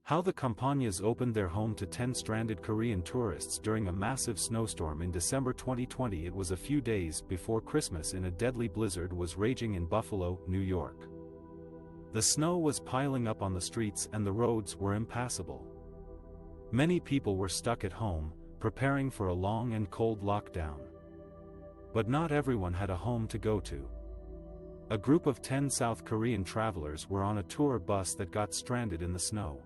How the Campanias opened their home to 10 stranded Korean tourists during a massive snowstorm in December 2020. It was a few days before Christmas and a deadly blizzard was raging in Buffalo, New York. The snow was piling up on the streets and the roads were impassable. Many people were stuck at home, preparing for a long and cold lockdown. But not everyone had a home to go to. A group of 10 South Korean travelers were on a tour bus that got stranded in the snow.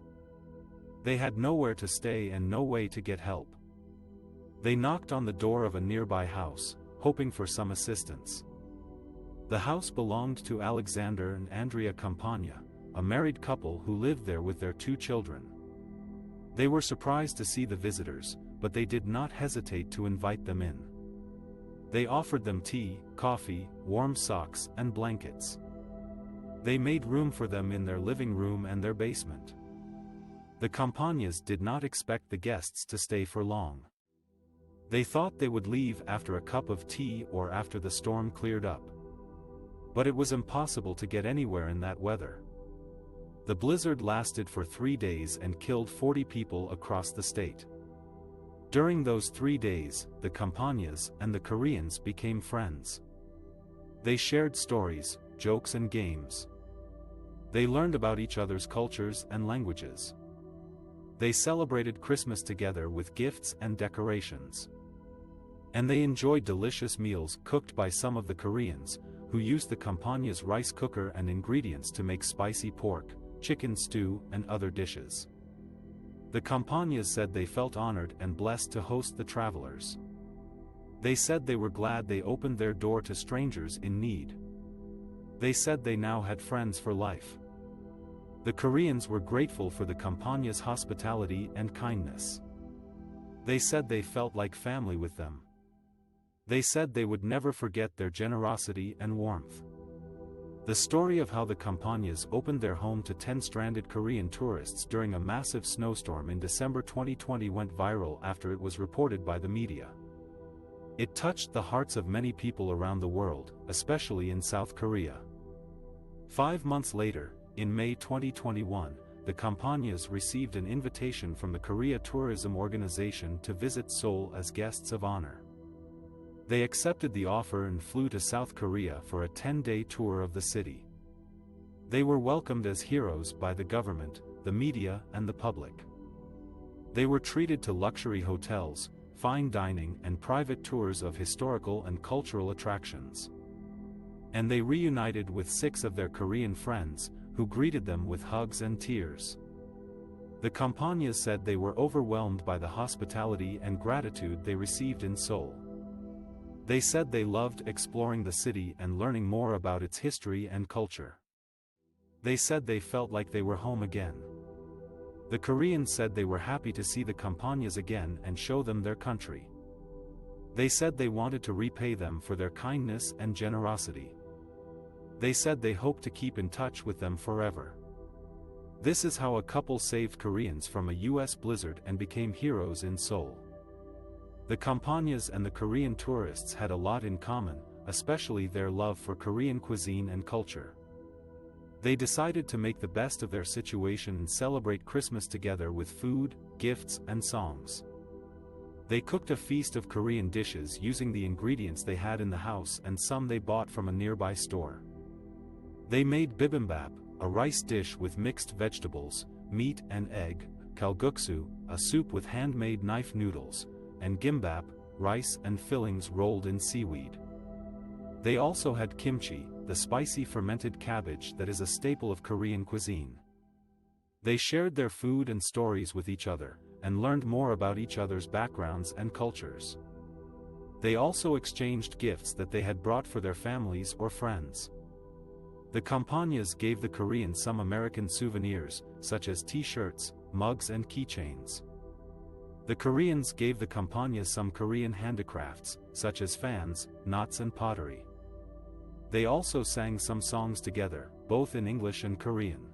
They had nowhere to stay and no way to get help. They knocked on the door of a nearby house, hoping for some assistance. The house belonged to Alexander and Andrea Campania, a married couple who lived there with their 2 children. They were surprised to see the visitors, but they did not hesitate to invite them in. They offered them tea, coffee, warm socks, and blankets. They made room for them in their living room and their basement. The Campanias did not expect the guests to stay for long. They thought they would leave after a cup of tea or after the storm cleared up. But it was impossible to get anywhere in that weather. The blizzard lasted for 3 days and killed 40 people across the state. During those 3 days, the Campanias and the Koreans became friends. They shared stories, jokes and games. They learned about each other's cultures and languages. They celebrated Christmas together with gifts and decorations. And they enjoyed delicious meals cooked by some of the Koreans, who used the Campania's rice cooker and ingredients to make spicy pork, chicken stew, and other dishes. The Campanias said they felt honored and blessed to host the travelers. They said they were glad they opened their door to strangers in need. They said they now had friends for life. The Koreans were grateful for the Campanias' hospitality and kindness. They said they felt like family with them. They said they would never forget their generosity and warmth. The story of how the Campanias opened their home to 10 stranded Korean tourists during a massive snowstorm in December 2020 went viral after it was reported by the media. It touched the hearts of many people around the world, especially in South Korea. 5 months later, in May 2021, the Campanias received an invitation from the Korea Tourism Organization to visit Seoul as guests of honor. They accepted the offer and flew to South Korea for a 10-day tour of the city. They were welcomed as heroes by the government, the media, and the public. They were treated to luxury hotels, fine dining, and private tours of historical and cultural attractions. And they reunited with 6 of their Korean friends, who greeted them with hugs and tears. The Campanias said they were overwhelmed by the hospitality and gratitude they received in Seoul. They said they loved exploring the city and learning more about its history and culture. They said they felt like they were home again. The Koreans said they were happy to see the Campanias again and show them their country. They said they wanted to repay them for their kindness and generosity. They said they hoped to keep in touch with them forever. This is how a couple saved Koreans from a US blizzard and became heroes in Seoul. The Campanias and the Korean tourists had a lot in common, especially their love for Korean cuisine and culture. They decided to make the best of their situation and celebrate Christmas together with food, gifts, and songs. They cooked a feast of Korean dishes using the ingredients they had in the house and some they bought from a nearby store. They made bibimbap, a rice dish with mixed vegetables, meat and egg, kalguksu, a soup with handmade knife noodles, and gimbap, rice and fillings rolled in seaweed. They also had kimchi, the spicy fermented cabbage that is a staple of Korean cuisine. They shared their food and stories with each other, and learned more about each other's backgrounds and cultures. They also exchanged gifts that they had brought for their families or friends. The Campanias gave the Koreans some American souvenirs, such as t-shirts, mugs and keychains. The Koreans gave the Campanias some Korean handicrafts, such as fans, knots and pottery. They also sang some songs together, both in English and Korean.